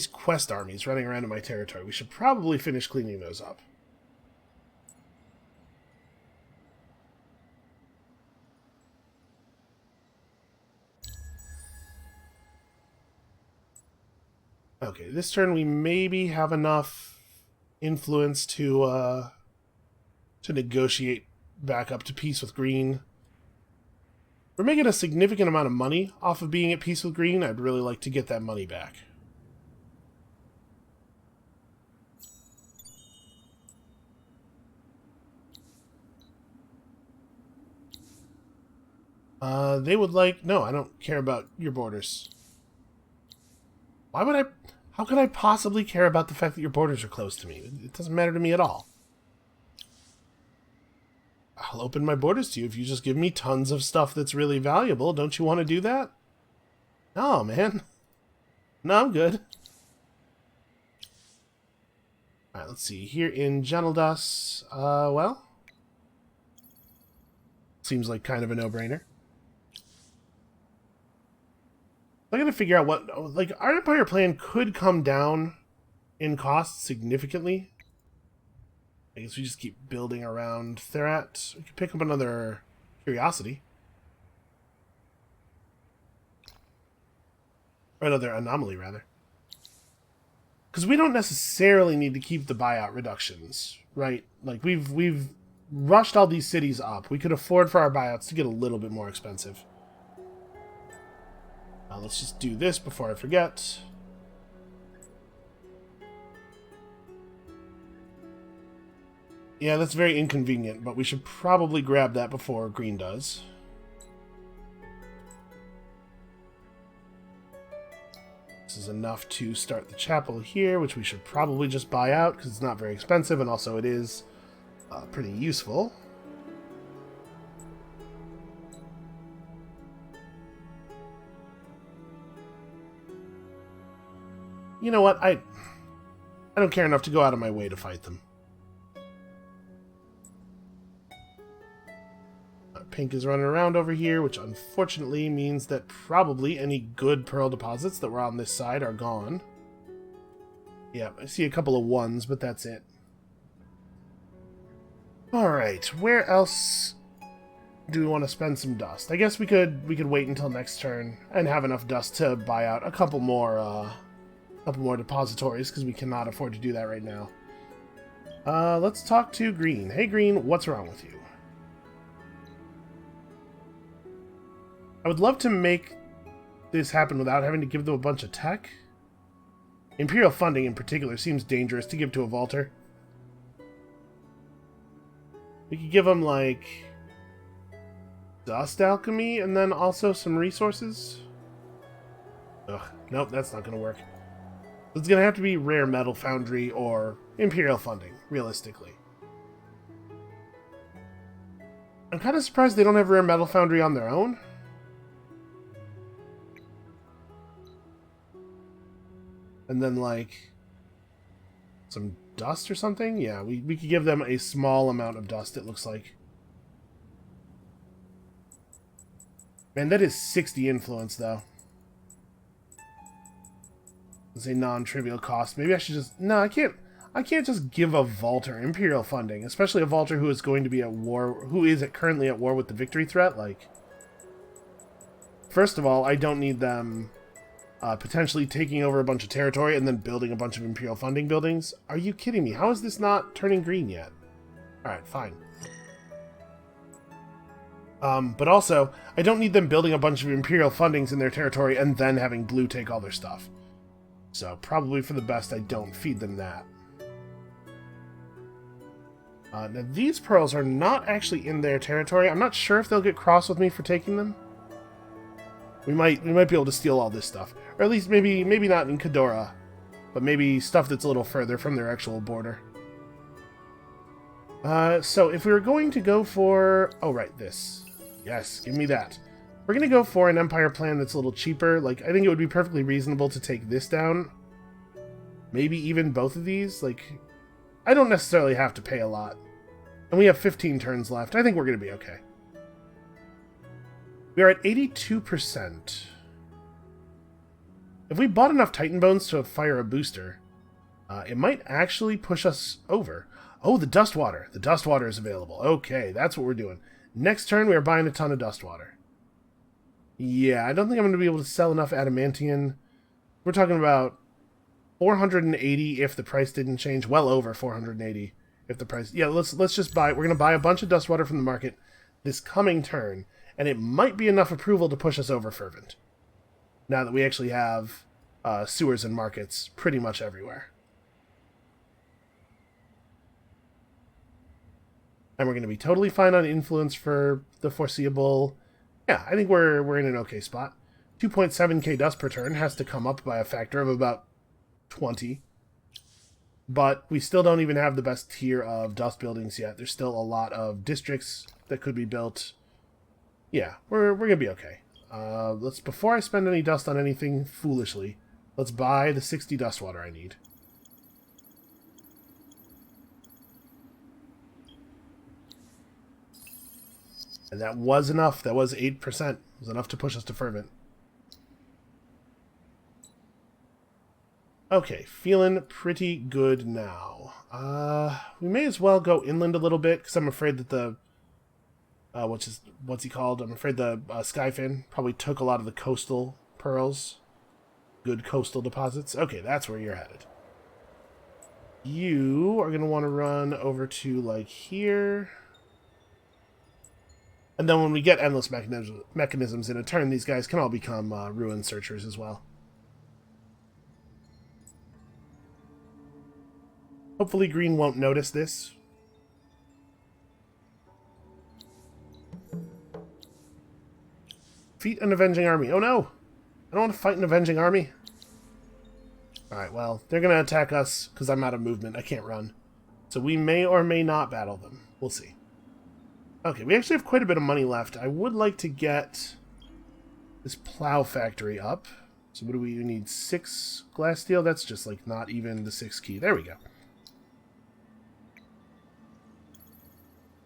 quest armies running around in my territory. We should probably finish cleaning those up. Okay, this turn we maybe have enough influence to negotiate back up to peace with green. We're making a significant amount of money off of being at peace with green. I'd really like to get that money back. They would like... No, I don't care about your borders. Why would I... How could I possibly care about the fact that your borders are close to me? It doesn't matter to me at all. I'll open my borders to you if you just give me tons of stuff that's really valuable. Don't you want to do that? No, man. No, I'm good. Alright, let's see. Here in Geneldas, well... Seems like kind of a no-brainer. I gotta figure out what... Like, our Empire plan could come down in cost significantly. I guess we just keep building around Therat. We could pick up another Curiosity. Or another Anomaly, rather. Because we don't necessarily need to keep the buyout reductions, right? Like, we've rushed all these cities up. We could afford for our buyouts to get a little bit more expensive. Let's just do this before I forget. Yeah, that's very inconvenient, but we should probably grab that before green does. This is enough to start the chapel here, which we should probably just buy out because it's not very expensive, and also it is pretty useful. You know what? I don't care enough to go out of my way to fight them. Pink is running around over here, which unfortunately means that probably any good pearl deposits that were on this side are gone. Yeah, I see a couple of ones, but that's it. Alright, where else do we want to spend some dust? I guess we could wait until next turn and have enough dust to buy out a couple more depositories, because we cannot afford to do that right now. Let's talk to Green. Hey Green, what's wrong with you? I would love to make this happen without having to give them a bunch of tech. Imperial funding in particular seems dangerous to give to a vaulter. We could give them, like, dust alchemy and then also some resources. Ugh, nope, that's not going to work. It's going to have to be rare metal foundry or Imperial funding, realistically. I'm kind of surprised they don't have rare metal foundry on their own. And then, like, some dust or something? Yeah, we could give them a small amount of dust, it looks like. Man, that is 60 influence, though. It's a non-trivial cost. Maybe I should just... No, I can't just give a vaulter Imperial funding, especially a vaulter who is going to be at war... Who is currently at war with the victory threat. Like, first of all, I don't need them... potentially taking over a bunch of territory and then building a bunch of Imperial funding buildings. Are you kidding me? How is this not turning green yet? Alright, fine. But also, I don't need them building a bunch of Imperial fundings in their territory and then having blue take all their stuff. So, probably for the best I don't feed them that. Now, these pearls are not actually in their territory. I'm not sure if they'll get cross with me for taking them. We might be able to steal all this stuff. Or at least maybe not in Khadora, but maybe stuff that's a little further from their actual border. So if we were going to go for... Oh, right, this. Yes, give me that. We're going to go for an Empire plan that's a little cheaper. Like, I think it would be perfectly reasonable to take this down. Maybe even both of these. Like, I don't necessarily have to pay a lot. And we have 15 turns left. I think we're going to be okay. We are at 82%. If we bought enough Titan Bones to fire a booster, it might actually push us over. Oh, the Dust Water. The Dust Water is available. Okay, that's what we're doing. Next turn, we are buying a ton of Dust Water. Yeah, I don't think I'm going to be able to sell enough Adamantium. We're talking about 480 if the price didn't change. Well over 480 if the price... Yeah, let's just buy... We're going to buy a bunch of Dust Water from the market this coming turn, and it might be enough approval to push us over Fervent. Now that we actually have sewers and markets pretty much everywhere. And we're going to be totally fine on influence for the foreseeable... Yeah, I think we're in an okay spot. 2.7k dust per turn has to come up by a factor of about 20. But we still don't even have the best tier of dust buildings yet. There's still a lot of districts that could be built. Yeah, we're going to be okay. Before I spend any dust on anything foolishly, let's buy the 60 dust water I need. And that was enough. That was 8%. It was enough to push us to Fervent. Okay, feeling pretty good now. We may as well go inland a little bit, because I'm afraid that the... what's he called? I'm afraid the Skyfin probably took a lot of the coastal pearls. Good coastal deposits. Okay, that's where you're headed. You are going to want to run over to, like, here... And then when we get endless mechanisms in a turn, these guys can all become ruin searchers as well. Hopefully green won't notice this. Defeat an avenging army. Oh no! I don't want to fight an avenging army. Alright, well, they're going to attack us because I'm out of movement. I can't run. So we may or may not battle them. We'll see. Okay, we actually have quite a bit of money left. I would like to get this plow factory up. So what do we need? 6 glass steel? That's just like not even the 6 key. There we go.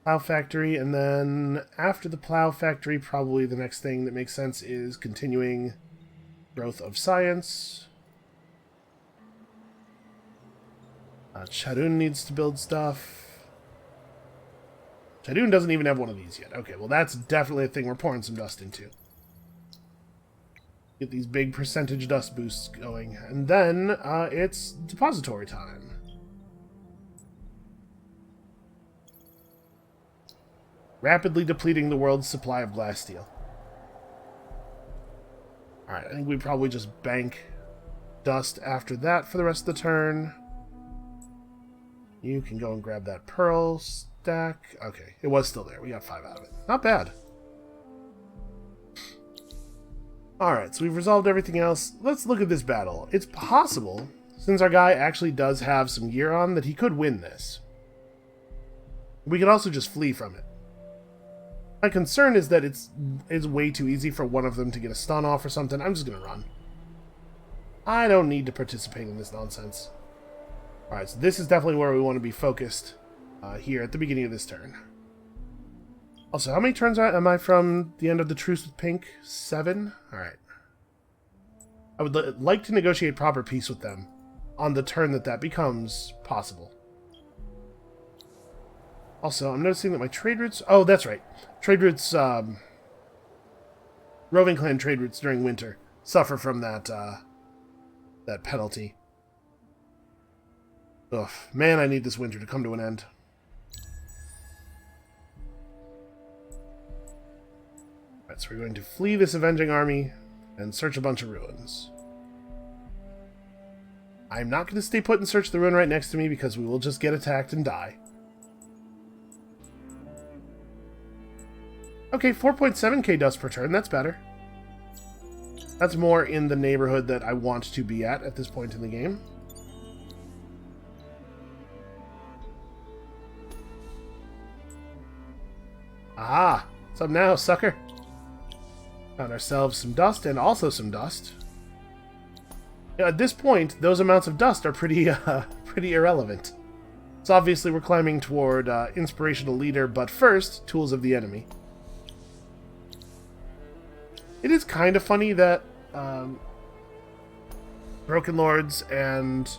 Plow factory, and then after the plow factory, probably the next thing that makes sense is continuing growth of science. Charun needs to build stuff. Shadun doesn't even have one of these yet. Okay, well that's definitely a thing we're pouring some dust into. Get these big percentage dust boosts going. And then it's depository time. Rapidly depleting the world's supply of glass steel. Alright, I think we probably just bank dust after that for the rest of the turn. You can go and grab that pearl stack. Okay, it was still there. We got 5 out of it. Not bad. Alright, so we've resolved everything else. Let's look at this battle. It's possible, since our guy actually does have some gear on, that he could win this. We could also just flee from it. My concern is that it's way too easy for one of them to get a stun off or something. I'm just going to run. I don't need to participate in this nonsense. Alright, so this is definitely where we want to be focused here at the beginning of this turn. Also, how many turns am I from the end of the truce with Pink? 7? Alright. I would like to negotiate proper peace with them on the turn that becomes possible. Also, I'm noticing that my trade routes... Oh, that's right. Trade routes, Roving Clan trade routes during winter suffer from that penalty. Ugh, man, I need this winter to come to an end. Right, so we're going to flee this avenging army and search a bunch of ruins. I'm not going to stay put and search the ruin right next to me because we will just get attacked and die. Okay, 4.7k dust per turn. That's better. That's more in the neighborhood that I want to be at this point in the game. Ah, what's up now, sucker? Found ourselves some dust and also some dust. At this point, those amounts of dust are pretty irrelevant. So obviously we're climbing toward Inspirational Leader, but first, Tools of the Enemy. It is kind of funny that Broken Lords and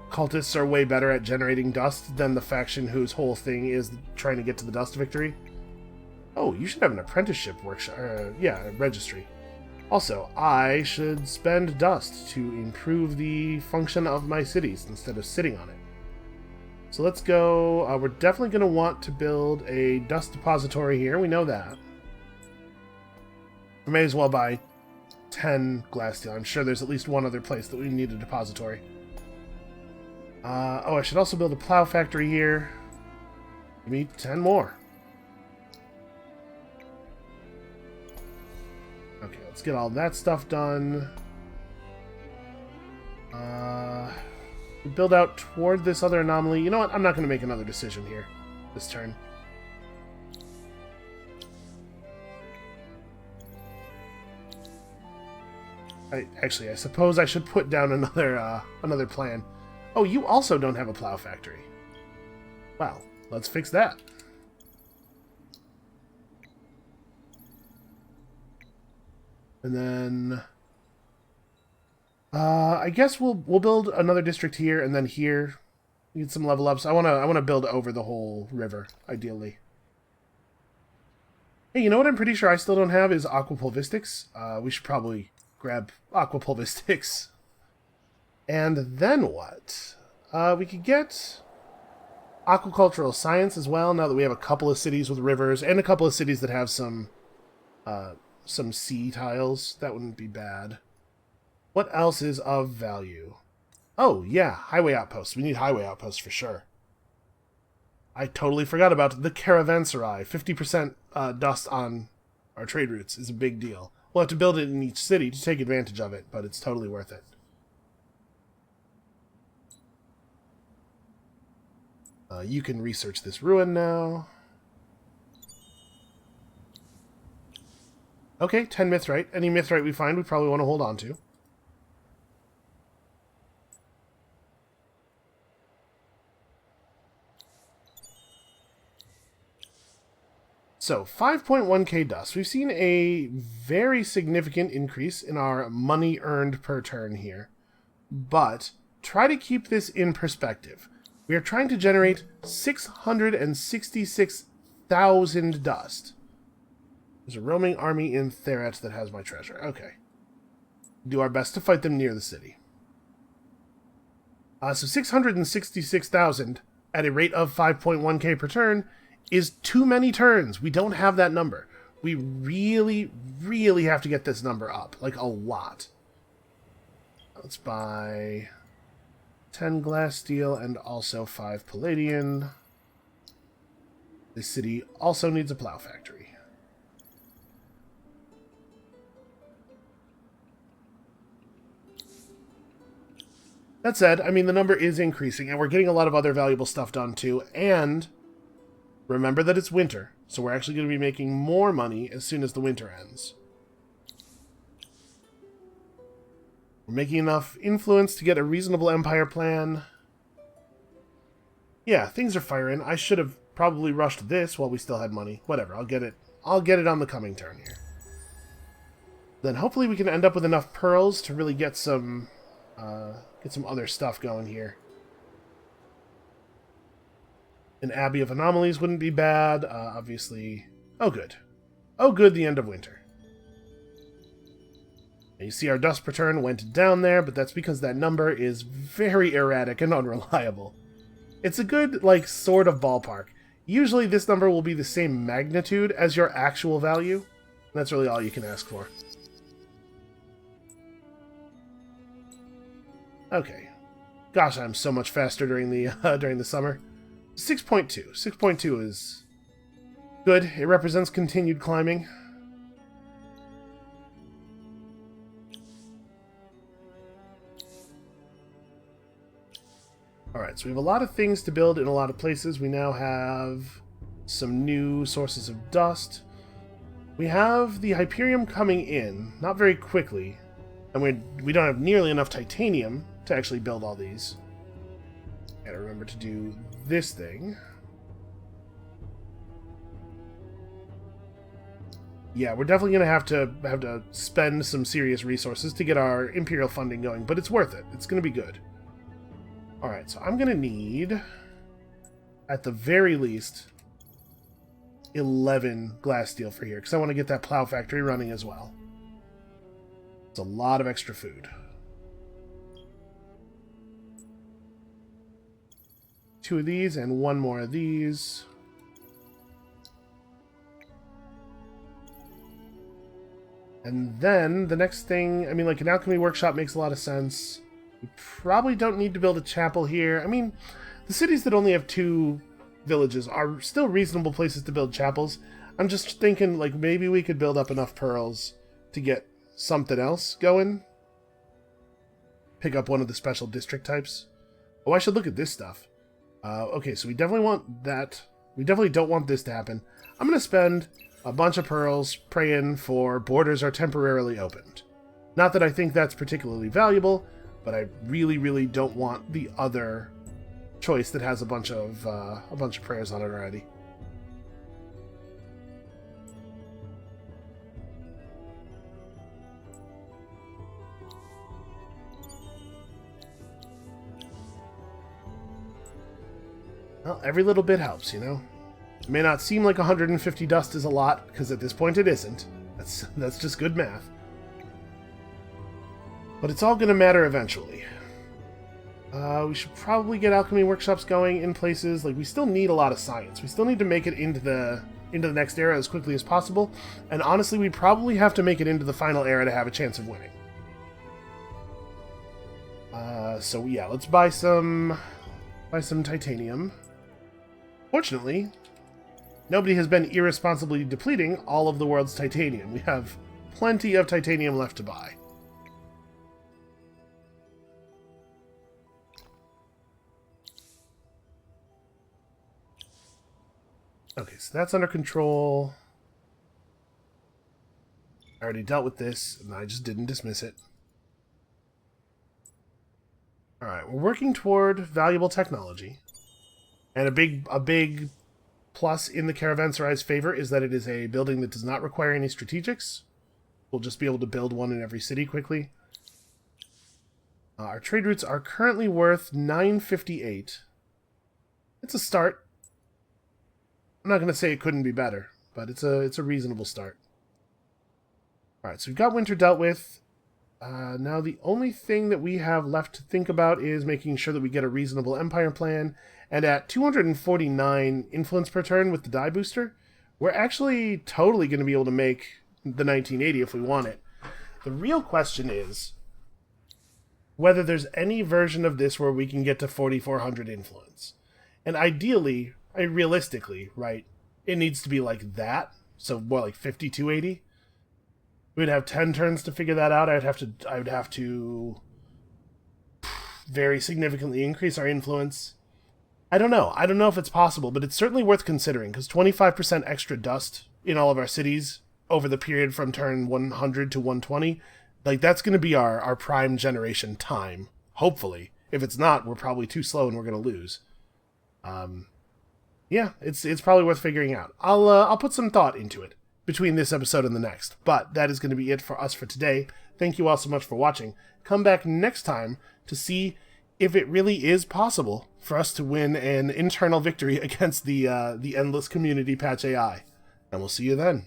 cultists are way better at generating dust than the faction whose whole thing is trying to get to the dust victory. Oh, you should have an apprenticeship workshop. Yeah, a registry. Also, I should spend dust to improve the function of my cities instead of sitting on it. So let's go. We're definitely going to want to build a dust depository here. We know that. We may as well buy 10 glass steel. I'm sure there's at least one other place that we need a depository. Oh, I should also build a plow factory here. Give me 10 more. Okay, let's get all that stuff done. Build out toward this other anomaly. You know what? I'm not going to make another decision here this turn. I suppose I should put down another plan. Oh, you also don't have a plow factory. Well, let's fix that. And then I guess we'll build another district here and then here. Need some level ups. I wanna build over the whole river, ideally. Hey, you know what I'm pretty sure I still don't have is aquapulvistics. We should probably grab aquapulvistics. And then what? We could get aquacultural science as well, now that we have a couple of cities with rivers and a couple of cities that have some sea tiles. That wouldn't be bad. What else is of value? Oh, yeah, highway outposts. We need highway outposts for sure. I totally forgot about the caravanserai. 50% dust on our trade routes is a big deal. We'll have to build it in each city to take advantage of it, but it's totally worth it. You can research this ruin now. Okay, 10 mithrite. Any mithrite we find, we probably want to hold on to. So, 5.1k dust. We've seen a very significant increase in our money earned per turn here. But, try to keep this in perspective. We are trying to generate 666,000 dust. There's a roaming army in Theret that has my treasure. Okay. Do our best to fight them near the city. So 666,000 at a rate of 5.1k per turn is too many turns. We don't have that number. We really, really have to get this number up. Like, a lot. Let's buy 10 glass steel and also 5 palladium. This city also needs a plow factory. That said, I mean, the number is increasing, and we're getting a lot of other valuable stuff done too, and remember that it's winter, so we're actually going to be making more money as soon as the winter ends. We're making enough influence to get a reasonable empire plan. Yeah, things are firing. I should have probably rushed this while we still had money. Whatever, I'll get it on the coming turn here. Then hopefully we can end up with enough pearls to really get some other stuff going here. An Abbey of Anomalies wouldn't be bad, obviously. Oh, good. Oh, good, the end of winter. And you see our dust per turn went down there, but that's because that number is very erratic and unreliable. It's a good, like, sort of ballpark. Usually this number will be the same magnitude as your actual value. That's really all you can ask for. Okay. Gosh, I'm so much faster during the summer. 6.2. 6.2 is Good, it represents continued climbing. Alright, so we have a lot of things to build in a lot of places. We now have some new sources of dust. We have the Hyperium coming in, not very quickly, and we don't have nearly enough titanium to actually build all these. Gotta remember to do this thing. Yeah, we're definitely gonna have to spend some serious resources to get our Imperial funding going, but it's worth it. It's gonna be good. Alright, so I'm gonna need, at the very least, 11 glass steel for here, because I want to get that plow factory running as well. It's a lot of extra food. 2 of these and 1 more of these. And then the next thing, I mean, like an alchemy workshop makes a lot of sense. We probably don't need to build a chapel here. I mean, the cities that only have 2 villages are still reasonable places to build chapels. I'm just thinking, like, maybe we could build up enough pearls to get something else going. Pick up one of the special district types. Oh, I should look at this stuff. Okay, so we definitely want that. We definitely don't want this to happen. I'm going to spend a bunch of pearls praying for borders are temporarily opened. Not that I think that's particularly valuable, but I really, really don't want the other choice that has a bunch of prayers on it already. Well, every little bit helps, you know? It may not seem like 150 dust is a lot, because at this point it isn't. That's just good math. But it's all going to matter eventually. We should probably get alchemy workshops going in places. Like, we still need a lot of science. We still need to make it into the next era as quickly as possible. And honestly, we probably have to make it into the final era to have a chance of winning. So yeah, let's buy some titanium. Fortunately, nobody has been irresponsibly depleting all of the world's titanium. We have plenty of titanium left to buy. Okay, so that's under control. I already dealt with this, and I just didn't dismiss it. Alright, we're working toward valuable technology. And a big plus in the Caravanserai's favor is that it is a building that does not require any strategics. We'll just be able to build one in every city quickly. Our trade routes are currently worth 958. It's a start. I'm not going to say it couldn't be better, but it's a reasonable start. Alright, so we've got winter dealt with. Now the only thing that we have left to think about is making sure that we get a reasonable empire plan. And at 249 influence per turn with the die booster, we're actually totally going to be able to make the 1980 if we want it. The real question is whether there's any version of this where we can get to 4,400 influence. And ideally, realistically, right, it needs to be like that. So more like 5,280. We'd have 10 turns to figure that out. I would have to very significantly increase our influence. I don't know. I don't know if it's possible, but it's certainly worth considering, because 25% extra dust in all of our cities over the period from turn 100 to 120, like, that's going to be our prime generation time, hopefully. If it's not, we're probably too slow and we're going to lose. Yeah, it's probably worth figuring out. I'll put some thought into it between this episode and the next. But that is going to be it for us for today. Thank you all so much for watching. Come back next time to see if it really is possible for us to win an internal victory against the endless community patch AI. And we'll see you then.